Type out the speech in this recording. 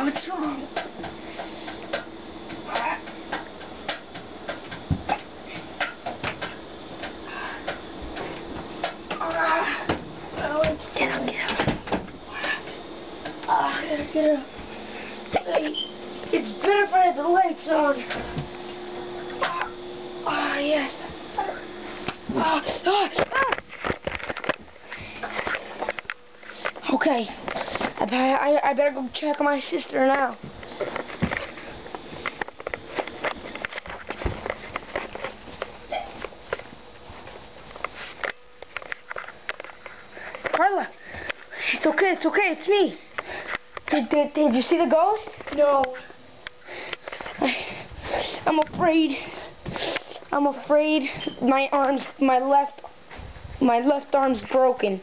What's wrong? Get up. Get up. It's better if I have the lights on. Yes. Okay. I better go check on my sister now. Carla, it's okay, it's me. Did you see the ghost? No. I'm afraid my left arm's broken.